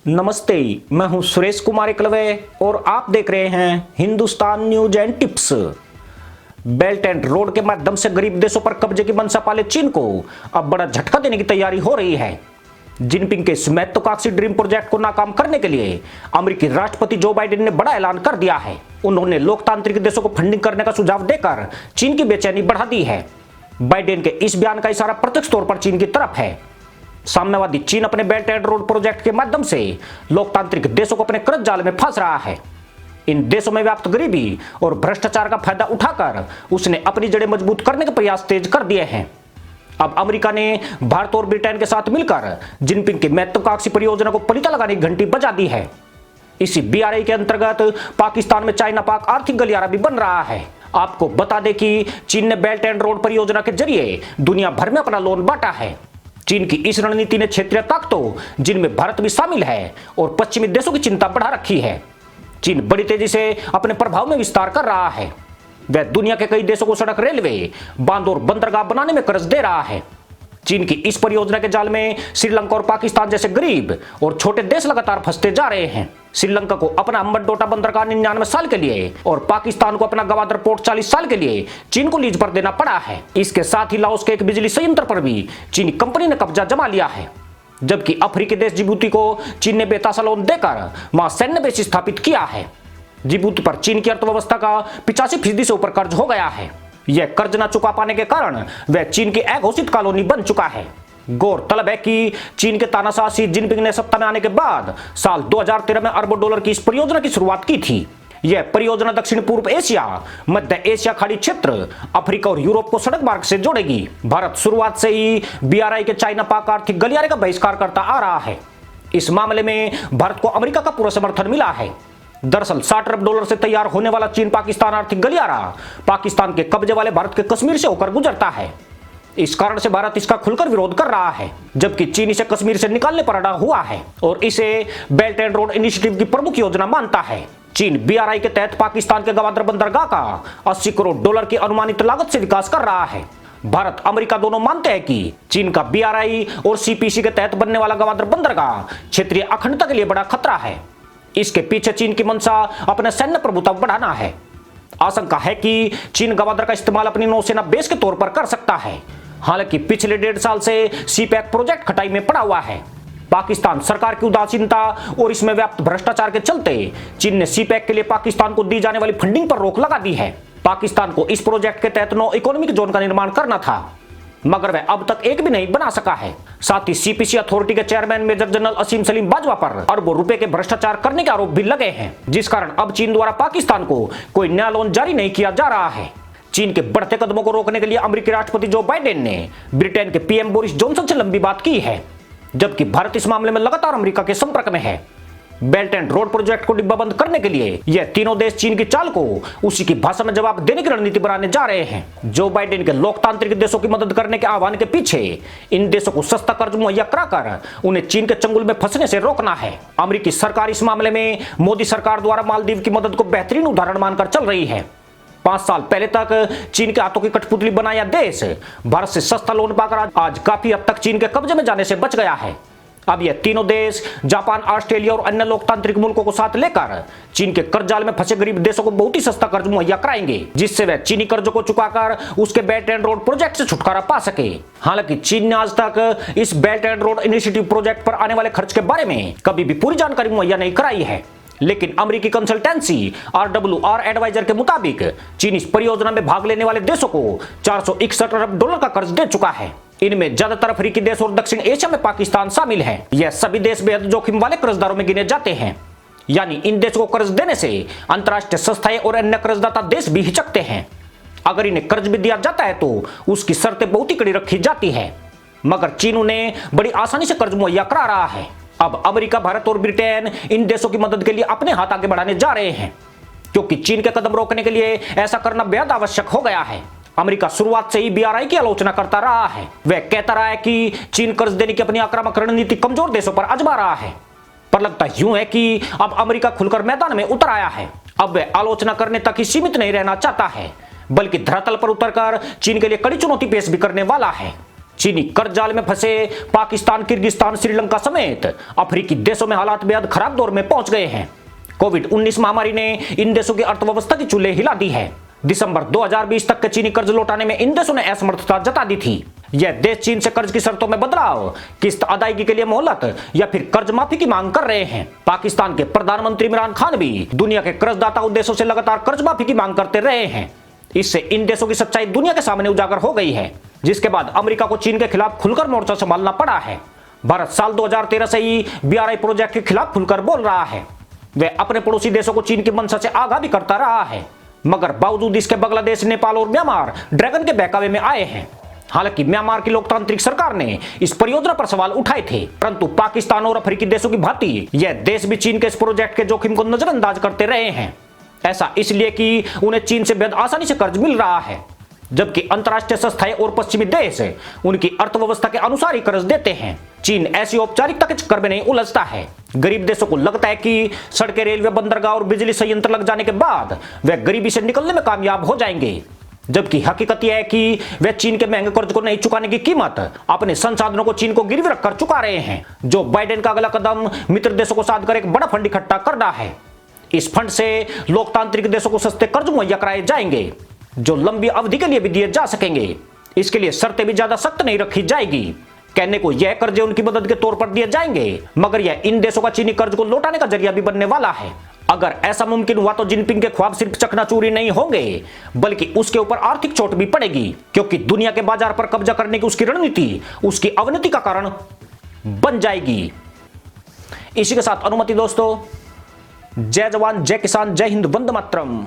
नमस्ते, मैं हूं सुरेश कुमार एकलवे और आप देख रहे हैं Hindustan news and tips. Belt and road के माध्यम से गरीब देशों पर कब्जे की मंशा पाले चीन को अब बड़ा झटका देने की तैयारी हो रही है। जिनपिंग के इस महत्वाकांक्षी ड्रीम प्रोजेक्ट को नाकाम करने के लिए अमेरिकी राष्ट्रपति जो बाइडेन ने बड़ा ऐलान कर दिया है। उन्होंने लोकतांत्रिक देशों को फंडिंग करने का सुझाव देकर चीन की बेचैनी बढ़ा दी है। बाइडेन के इस बयान का इशारा प्रत्यक्ष तौर पर चीन की तरफ है। साम्यवादी चीन अपने बेल्ट एंड रोड प्रोजेक्ट के माध्यम से लोकतांत्रिक देशों को अपने कर्ज जाल में फंस रहा है। इन देशों में व्याप्त गरीबी और भ्रष्टाचार का फायदा उठाकर उसने अपनी जड़ें मजबूत करने के प्रयास तेज कर दिए हैं। अब अमेरिका ने भारत और ब्रिटेन के साथ मिलकर जिनपिंग की महत्वाकांक्षी परियोजना को पलीता लगाने की घंटी बजा दी है। इसी बीआरआई के अंतर्गत पाकिस्तान में चाइना पाक आर्थिक गलियारा भी बन रहा है। आपको बता दें कि चीन ने बेल्ट एंड रोड परियोजना के जरिए दुनिया भर में अपना लोन बांटा है। चीन की इस रणनीति ने क्षेत्रीय ताकतों, जिनमें भारत भी शामिल है, और पश्चिमी देशों की चिंता बढ़ा रखी है। चीन बड़ी तेजी से अपने प्रभाव में विस्तार कर रहा है। वह दुनिया के कई देशों को सड़क, रेलवे, बांध और बंदरगाह बनाने में कर्ज दे रहा है। चीन की इस परियोजना के जाल में श्रीलंका और पाकिस्तान जैसे गरीब और छोटे देश लगातार फंसते जा रहे हैं। श्रीलंका को अपना हम्बनटोटा बंदरगाह 99 साल के लिए और पाकिस्तान को अपना गवादर पोर्ट 40 साल के लिए चीन को लीज पर देना पड़ा है। इसके साथ ही लाओस के एक बिजली संयंत्र पर भी चीनी कंपनी ने कब्जा जमा लिया है। जबकि अफ्रीकी देश जिबूती को चीन ने बेतासा लोन देकर वहां सैन्य बेस स्थापित किया है। जिबूती पर चीन की अर्थव्यवस्था का 85% से ऊपर कर्ज हो गया है। यह कर्ज न चुका पाने के कारण वह चीन की अघोषित कॉलोनी बन चुका है। गौरतलब है कि चीन के तानाशाह शी जिनपिंग ने सत्ता में आने के बाद साल 2013 में अरबों डॉलर की इस परियोजना की शुरुआत की थी। यह परियोजना दक्षिण पूर्व एशिया, मध्य एशिया खाड़ी क्षेत्र, अफ्रीका और यूरोप को सड़क मार्ग से जोड़ेगी। भारत शुरुआत से ही बीआरआई के चाइना पाक आर्थिक गलियारे का बहिष्कार करता आ रहा है। इस मामले में भारत को अमेरिका का पूरा समर्थन मिला है। दरअसल 60 अरब डॉलर से तैयार होने वाला चीन पाकिस्तान आर्थिक गलियारा पाकिस्तान के कब्जे वाले भारत के कश्मीर से होकर गुजरता है। इस कारण से भारत इसका खुलकर विरोध कर रहा है, जबकि चीन इसे कश्मीर से निकालने पर अड़ा हुआ है और इसे बेल्ट एंड रोड इनिशिएटिव की प्रमुख योजना मानता है। चीन बीआरआई के तहत पाकिस्तान के गवादर बंदरगाह का 80 करोड़ डॉलर की अनुमानित लागत से विकास कर रहा है। भारत, अमेरिका दोनों मानते हैं कि चीन का बीआरआई और सीपीसी के तहत बनने वाला गवादर बंदरगाह क्षेत्रीय अखंडता के लिए बड़ा खतरा है। इसके पीछे चीन की मंशा अपना सैन्य प्रभुत्व बढ़ाना है। आशंका है कि चीन गवादर का इस्तेमाल अपनी नौसेना बेस के तौर पर कर सकता है। हालांकि पिछले 1.5 साल से सीपैक प्रोजेक्ट खटाई में पड़ा हुआ है। पाकिस्तान सरकार की उदासीनता और इसमें व्याप्त भ्रष्टाचार के चलते चीन ने सीपैक के लिए पाकिस्तान को दी जाने वाली फंडिंग पर रोक लगा दी है। पाकिस्तान को इस प्रोजेक्ट के तहत 9 इकोनॉमिक जोन का निर्माण करना था, मगर वह अब तक एक भी नहीं बना सका है। साथ ही सीपीसी अथॉरिटी के चेयरमैन मेजर जनरल असीम सलीम बाजवा पर अरबों रुपए के भ्रष्टाचार करने के आरोप भी लगे हैं, जिस कारण अब चीन द्वारा पाकिस्तान को कोई नया लोन जारी नहीं किया जा रहा है। चीन के बढ़ते कदमों को रोकने के लिए अमेरिकी राष्ट्रपति जो बाइडेन ने ब्रिटेन के पीएम बोरिस जॉनसन से लंबी बात की है, जबकि भारत इस मामले में लगातार अमेरिका के संपर्क में है। बेल्ट एंड रोड प्रोजेक्ट को डिब्बाबंद करने के लिए यह तीनों देश चीन की चाल को उसी की भाषा में जवाब देने की रणनीति बनाने जा रहे हैं। जो बाइडेन के लोकतांत्रिक देशों की मदद करने के आह्वान के पीछे इन देशों को सस्ता कर्ज मुहैया कराकर उन्हें चीन के चंगुल में फंसने से रोकना है। अमेरिकी सरकार इस मामले में मोदी सरकार द्वारा मालदीव की मदद को बेहतरीन उदाहरण मानकर चल रही है। 5 साल पहले तक चीन के हाथों की कठपुतली बनाया देश भारत से सस्ता लोन पाकर आज काफी हद तक चीन के कब्जे में जाने से बच गया है। अब यह तीनों देश जापान, ऑस्ट्रेलिया और अन्य लोकतांत्रिक मुल्कों को साथ लेकर चीन के कर्ज जाल में फंसे गरीब देशों को बहुत ही सस्ता कर्ज मुहैया कराएंगे, जिससे वह चीनी कर्जों को चुकाकर उसके बेल्ट एंड रोड प्रोजेक्ट से छुटकारा पा सके। हालांकि चीन ने आज तक इस belt and road initiative project पर आने वाले खर्च के बारे में कभी भी पूरी जानकारी मुहैया नहीं कराई है। लेकिन अमेरिकी कंसल्टेंसी RWR एडवाइजर के मुताबिक चीन इस परियोजना में भाग लेने वाले देशों को 461 अरब डॉलर का कर्ज दे चुका है। इनमें ज्यादातर अफ्रीकी देश और दक्षिण एशिया में पाकिस्तान शामिल है। यह सभी देश बेहद जोखिम वाले कर्जदारों में गिने जाते हैं, यानी इन देशों को कर्ज देने से अंतर्राष्ट्रीय संस्थाएं और अन्य कर्जदाता देश भी हिचकते हैं। अगर इन्हें कर्ज भी दिया जाता है तो उसकी शर्तें बहुत ही कड़ी रखी जाती है, मगर चीन उन्हें बड़ी आसानी से कर्ज मुहैया करा रहा है। अब अमेरिका, भारत और ब्रिटेन इन देशों की मदद के लिए अपने हाथ आगे बढ़ाने जा रहे हैं, क्योंकि चीन के कदम रोकने के लिए ऐसा करना बेहद आवश्यक हो गया है। अमेरिका शुरुआत से ही बीआरआई की आलोचना करता रहा है। वह कहता रहा है कि चीन कर्ज देने की अपनी आक्रामक रणनीति कमजोर देशों पर आजमा रहा है, पर लगता यूं है कि अब अमेरिका खुलकर मैदान में उतर आया है। अब वह आलोचना करने तक ही सीमित नहीं रहना चाहता है, बल्कि धरातल पर उतरकर चीन के लिए कड़ी चुनौती पेश भी करने वाला है। चीनी कर्ज जाल में फंसे पाकिस्तान, किर्गिस्तान, श्रीलंका समेत अफ्रीकी देशों में हालात बेहद खराब दौर में पहुंच गए हैं। कोविड-19 महामारी ने इन देशों की अर्थव्यवस्था की चूल्हे हिला दी है। दिसंबर 2020 तक के चीनी कर्ज लौटाने में इन देशों ने असमर्थता जता दी थी। यह देश चीन से कर्ज की शर्तों में बदलाव, किस्त अदायगी के लिए मोहलत या फिर कर्ज माफी की मांग कर रहे हैं। पाकिस्तान के प्रधानमंत्री इमरान खान भी दुनिया के कर्जदाताओं देशों से लगातार कर्ज माफी की मांग करते रहे हैं। इससे इन देशों की सच्चाई दुनिया के सामने उजागर हो गई है, जिसके बाद अमेरिका को चीन के खिलाफ खुलकर मोर्चा संभालना पड़ा है। भारत साल 2013 से ही BRI प्रोजेक्ट के खिलाफ खुलकर बोल रहा है। वह अपने पड़ोसी देशों को चीन की मंशा से आगाह भी करता रहा है, मगर बावजूद इसके बांग्लादेश, नेपाल और म्यांमार ड्रैगन के बहकावे में आए हैं। हालांकि म्यांमार की लोकतांत्रिक सरकार ने इस परियोजना पर सवाल उठाए थे, परंतु पाकिस्तान और अफ्रीकी देशों की भांति यह देश भी चीन के इस प्रोजेक्ट के जोखिम को नजरअंदाज करते रहे हैं। ऐसा इसलिए कि उन्हें चीन से बेहद आसानी से कर्ज मिल रहा है, जबकि अंतर्राष्ट्रीय संस्थाएं और पश्चिमी देश उनकी अर्थव्यवस्था के अनुसार ही कर्ज देते हैं। चीन ऐसी औपचारिकता के चक्कर में नहीं उलझता है। गरीब देशों को लगता है कि सड़कें, रेलवे, बंदरगाह और बिजली संयंत्र लग जाने के बाद वे गरीबी से निकलने में कामयाब हो जाएंगे, जबकि हकीकत यह है कि वे चीन के महंगे कर्ज को नहीं चुकाने की कीमत अपने संसाधनों को चीन को गिरवी रखकर चुका रहे हैं। जो बाइडेन का अगला कदम मित्र देशों को साथ कर एक बड़ा फंड इकट्ठा करना है। इस फंड से लोकतांत्रिक देशों को सस्ते कर्ज मुहैया कराए जाएंगे, जो लंबी अवधि के लिए भी दिए जा सकेंगे। इसके लिए शर्तें भी ज्यादा सख्त नहीं रखी जाएगी। कहने को यह कर्ज उनकी मदद के तौर पर दिए जाएंगे, मगर यह इन देशों का चीनी कर्ज को लौटाने का जरिया भी बनने वाला है। अगर ऐसा मुमकिन हुआ तो जिनपिंग के ख्वाब सिर्फ चकनाचूरी नहीं होंगे, बल्कि उसके ऊपर आर्थिक चोट भी पड़ेगी, क्योंकि दुनिया के बाजार पर कब्जा करने की उसकी रणनीति उसकी अवनति का कारण बन जाएगी। इसी के साथ अनुमति दोस्तों, जय जवान, जय किसान, जय हिंद, वंदे मातरम।